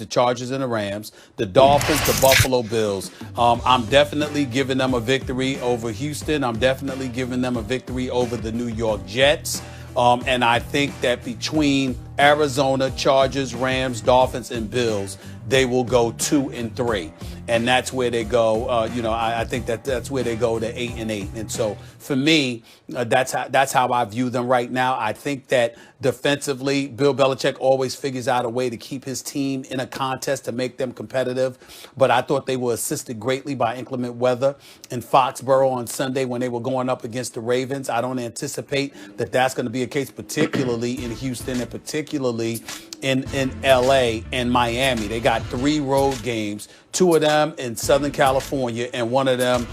the Chargers and the Rams, the Dolphins, the Buffalo Bills. I'm definitely giving them a victory over Houston. I'm definitely giving them a victory over the New York Jets. And I think that between Arizona, Chargers, Rams, Dolphins, and Bills, they will go 2-3. And that's where they go. I think that's where they go to 8-8. And so for me, that's how I view them right now. I think that defensively, Bill Belichick always figures out a way to keep his team in a contest to make them competitive. But I thought they were assisted greatly by inclement weather in Foxborough on Sunday when they were going up against the Ravens. I don't anticipate that that's going to be a case, particularly in Houston and particularly in LA and Miami. They got 3 road games, 2 of them in Southern California and 1 of them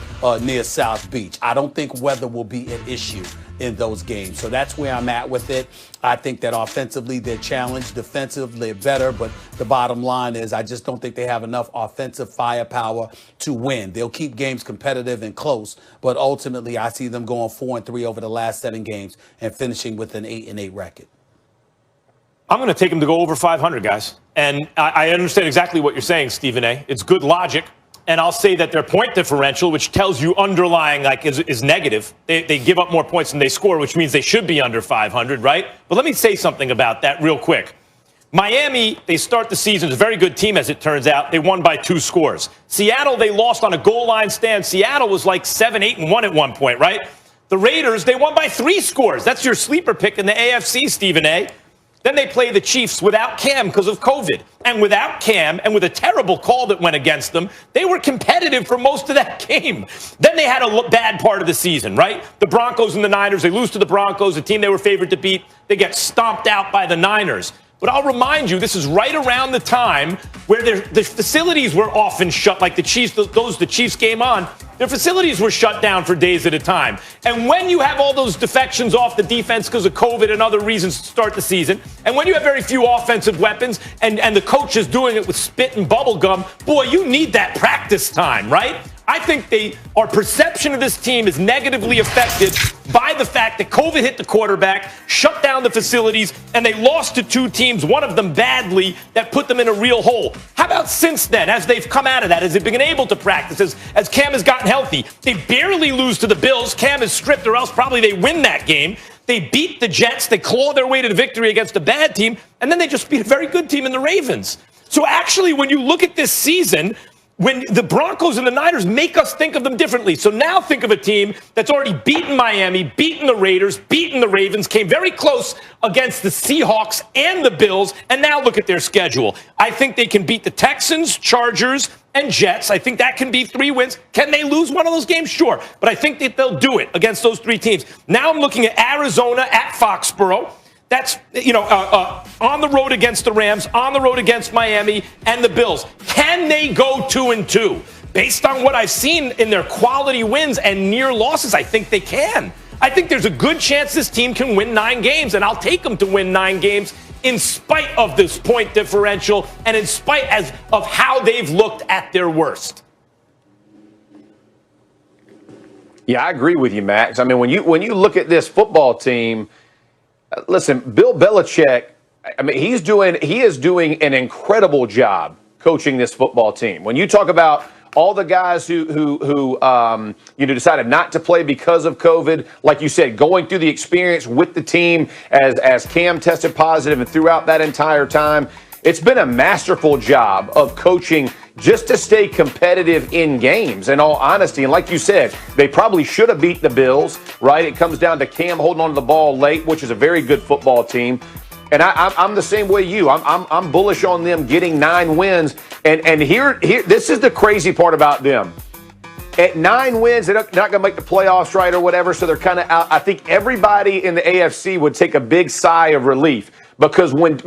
near South Beach. I don't think weather will be an issue in those games. So that's where I'm at with it. I think that offensively they're challenged, defensively they're better, but the bottom line is I just don't think they have enough offensive firepower to win. They'll keep games competitive and close, but ultimately I see them going 4-3 over the last 7 games and finishing with an 8-8 record. I'm going to take them to go over 500, guys. And I understand exactly what you're saying, Stephen A. It's good logic. And I'll say that their point differential, which tells you underlying is negative. They give up more points than they score, which means they should be under 500, right? But let me say something about that real quick. Miami, they start the season as a very good team, as it turns out. They won by 2 scores. Seattle, they lost on a goal line stand. Seattle was like 7-8-1 at one point, right? The Raiders, they won by 3 scores. That's your sleeper pick in the AFC, Stephen A. Then they play the Chiefs without Cam because of COVID. And without Cam and with a terrible call that went against them, they were competitive for most of that game. Then they had a bad part of the season, right? The Broncos and the Niners, they lose to the Broncos, a team they were favored to beat. They get stomped out by the Niners. But I'll remind you, this is right around the time where the facilities were often shut, like the Chiefs game on. Their facilities were shut down for days at a time. And when you have all those defections off the defense because of COVID and other reasons to start the season, and when you have very few offensive weapons and the coach is doing it with spit and bubble gum, boy, you need that practice time, right? I think our perception of this team is negatively affected by the fact that COVID hit the quarterback, shut down the facilities, and they lost to 2 teams, one of them badly, that put them in a real hole. How about since then, as they've come out of that, as they've been able to practice, as Cam has gotten healthy? They barely lose to the Bills. Cam is stripped, or else probably they win that game. They beat the Jets. They claw their way to the victory against a bad team, and then they just beat a very good team in the Ravens. So actually, when you look at this season, when the Broncos and the Niners make us think of them differently. So now think of a team that's already beaten Miami, beaten the Raiders, beaten the Ravens, came very close against the Seahawks and the Bills, and now look at their schedule. I think they can beat the Texans, Chargers, and Jets. I think that can be 3 wins. Can they lose one of those games? Sure. But I think that they'll do it against those 3 teams. Now I'm looking at Arizona at Foxborough. That's, on the road against the Rams, on the road against Miami and the Bills. Can they go 2-2? Based on what I've seen in their quality wins and near losses, I think they can. I think there's a good chance this team can win 9 games, and I'll take them to win 9 games in spite of this point differential and in spite of how they've looked at their worst. Yeah, I agree with you, Max. I mean, when you look at this football team, listen, Bill Belichick, I mean, he is doing an incredible job coaching this football team. When you talk about all the guys who decided not to play because of COVID, like you said, going through the experience with the team as Cam tested positive and throughout that entire time, it's been a masterful job of coaching just to stay competitive in games, in all honesty. And like you said, they probably should have beat the Bills, right? It comes down to Cam holding on to the ball late, which is a very good football team. And I'm the same way you. I'm bullish on them getting 9 wins. And here, this is the crazy part about them. At 9 wins, they're not going to make the playoffs, right, or whatever, so they're kind of out. I think everybody in the AFC would take a big sigh of relief because when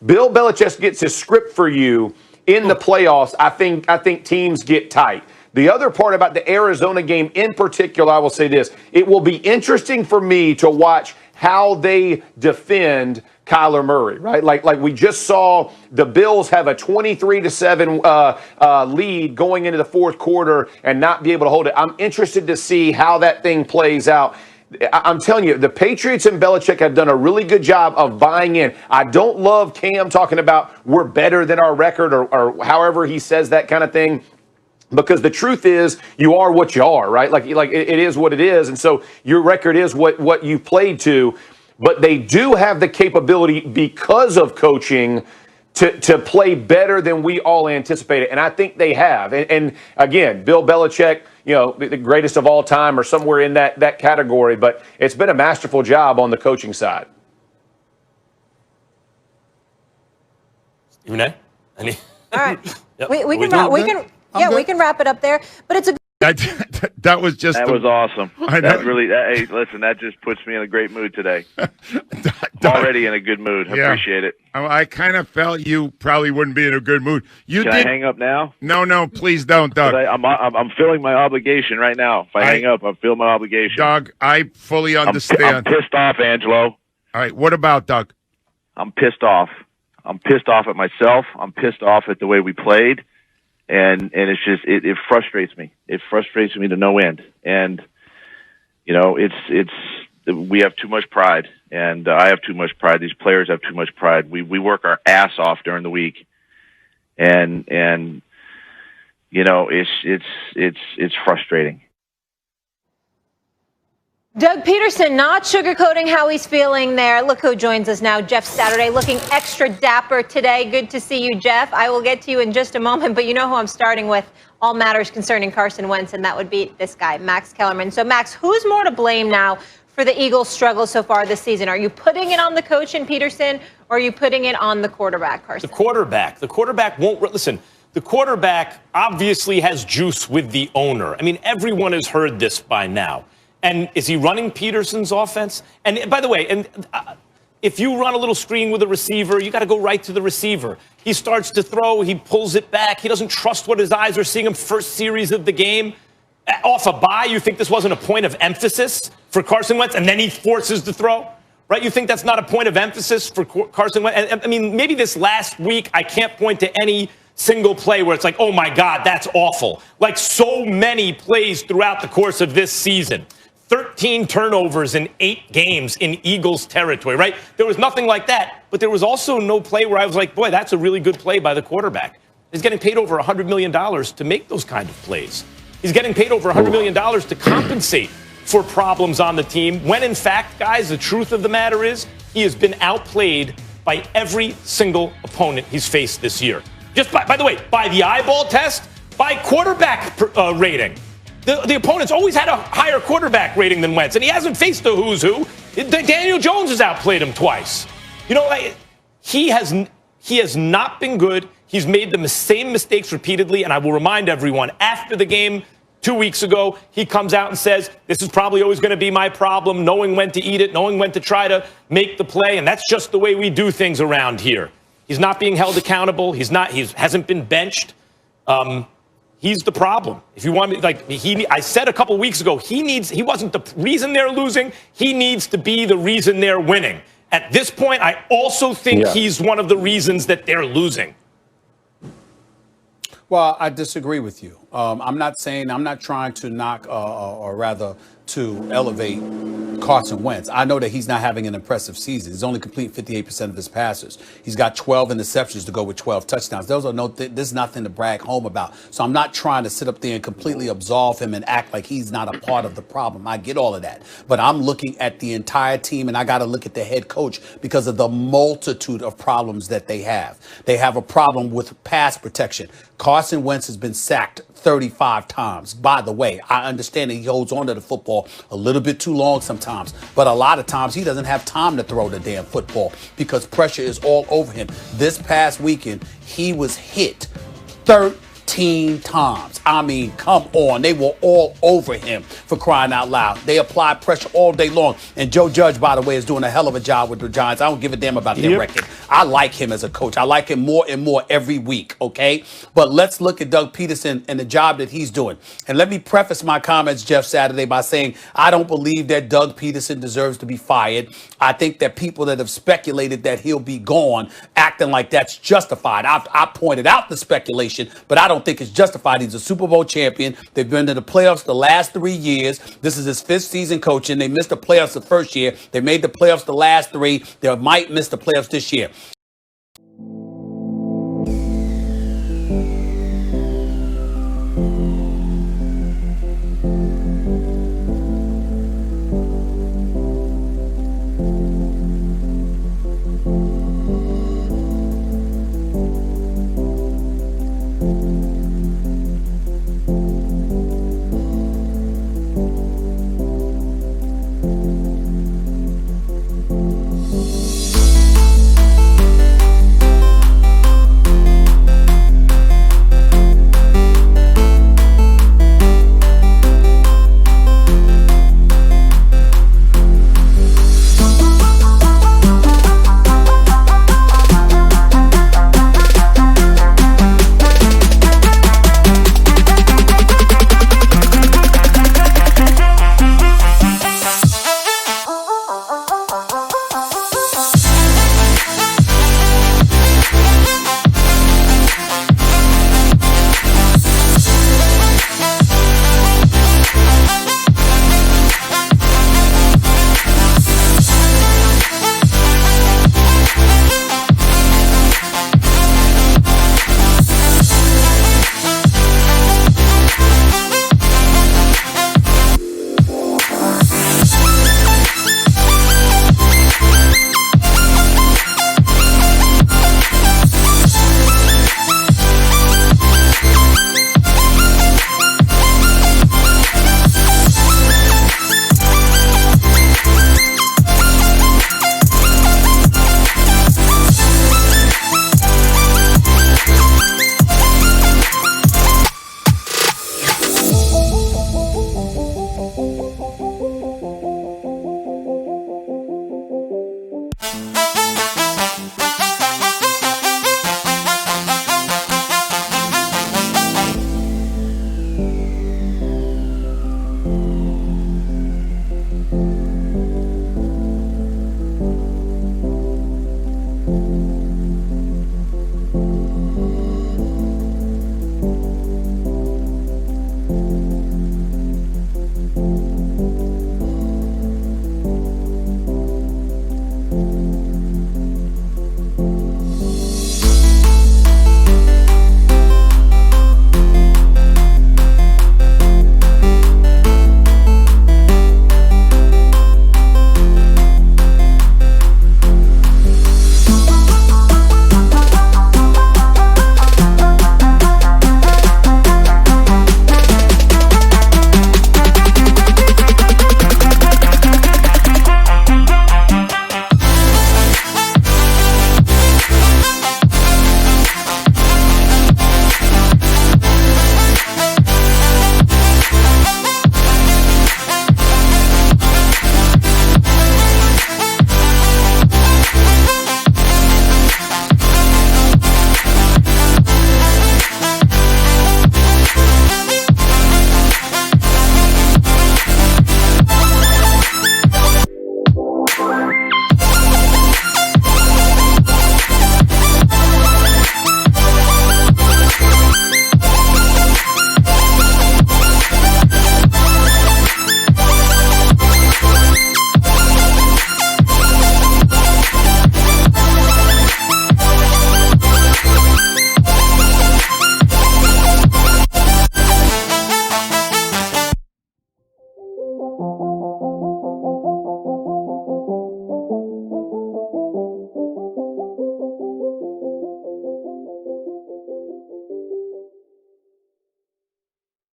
Bill Belichick gets his script for you in the playoffs, I think teams get tight. The other part about the Arizona game in particular, I will say this. It will be interesting for me to watch how they defend Kyler Murray, right? Like we just saw the Bills have a 23-7 lead going into the 4th quarter and not be able to hold it. I'm interested to see how that thing plays out. I'm telling you, the Patriots and Belichick have done a really good job of buying in. I don't love Cam talking about we're better than our record or however he says that kind of thing. Because the truth is, you are what you are, right? Like it is what it is. And so your record is what you played to. But they do have the capability because of coaching to play better than we all anticipated. And I think they have. And again, Bill Belichick, the greatest of all time or somewhere in that category. But it's been a masterful job on the coaching side. Stephen A? Any? All right. Yep. We can wrap it up there. But it's a that was just awesome. That really, hey, listen, that just puts me in a great mood today. Already in a good mood. I appreciate it. I kind of felt you probably wouldn't be in a good mood. Can I hang up now? No, please don't, Doug. I'm feeling my obligation right now. If I hang up, I'm feeling my obligation. Doug, I fully understand. I'm pissed off, Angelo. All right, what about Doug? I'm pissed off. I'm pissed off at myself. I'm pissed off at the way we played. And it's just it frustrates me. It frustrates me to no end. And it's we have too much pride, and I have too much pride. These players have too much pride. We work our ass off during the week, and it's frustrating. Doug Peterson not sugarcoating how he's feeling there. Look who joins us now. Jeff Saturday looking extra dapper today. Good to see you, Jeff. I will get to you in just a moment, but you know who I'm starting with. All matters concerning Carson Wentz, and that would be this guy, Max Kellerman. So, Max, who's more to blame now for the Eagles' struggle so far this season? Are you putting it on the coach in Peterson, or are you putting it on the quarterback, Carson? The quarterback. The quarterback won't listen. The quarterback obviously has juice with the owner. I mean, everyone has heard this by now. And is he running Peterson's offense? And by the way, if you run a little screen with a receiver, you got to go right to the receiver. He starts to throw, he pulls it back. He doesn't trust what his eyes are seeing him first series of the game. Off a bye, you think this wasn't a point of emphasis for Carson Wentz, and then he forces the throw? Right? You think that's not a point of emphasis for Carson Wentz? I mean, maybe this last week, I can't point to any single play where it's like, oh, my God, that's awful. Like so many plays throughout the course of this season. 13 turnovers in 8 games in Eagles territory, right? There was nothing like that, but there was also no play where I was like, boy, that's a really good play by the quarterback. He's getting paid over $100 million to make those kind of plays. He's getting paid over $100 million to compensate for problems on the team, when in fact, guys, the truth of the matter is he has been outplayed by every single opponent he's faced this year. Just by the way, by the eyeball test, by quarterback rating. The opponent's always had a higher quarterback rating than Wentz, and he hasn't faced the who's who. Daniel Jones has outplayed him twice. He has not been good. He's made the same mistakes repeatedly, and I will remind everyone, after the game 2 weeks ago, he comes out and says, this is probably always going to be my problem, knowing when to eat it, knowing when to try to make the play, and that's just the way we do things around here. He's not being held accountable. He hasn't been benched. He's the problem. If you want me, I said a couple weeks ago, he wasn't the reason they're losing. He needs to be the reason they're winning. At this point, I also think he's one of the reasons that they're losing. Well, I disagree with you. I'm not trying to knock or rather to elevate Carson Wentz. I know that he's not having an impressive season. He's only completing 58% of his passes. He's got 12 interceptions to go with 12 touchdowns. There's nothing to brag home about. So I'm not trying to sit up there and completely absolve him and act like he's not a part of the problem. I get all of that. But I'm looking at the entire team, and I got to look at the head coach because of the multitude of problems that they have. They have a problem with pass protection. Carson Wentz has been sacked 35 times. By the way, I understand that he holds on to the football a little bit too long sometimes, but a lot of times he doesn't have time to throw the damn football because pressure is all over him. This past weekend, he was hit 13 times. I mean, come on. They were all over him, for crying out loud. They apply pressure all day long. And Joe Judge, by the way, is doing a hell of a job with the Giants. I don't give a damn about their record. I like him as a coach. I like him more and more every week, okay? But let's look at Doug Peterson and the job that he's doing. And let me preface my comments, Jeff Saturday, by saying I don't believe that Doug Peterson deserves to be fired. I think that people that have speculated that he'll be gone acting like that's justified. I pointed out the speculation, but I don't don't think it's justified. He's a Super Bowl champion. They've been to the playoffs the last 3 years. This is his 5th season coaching. They missed the playoffs the first year. They made the playoffs the last 3. They might miss the playoffs this year.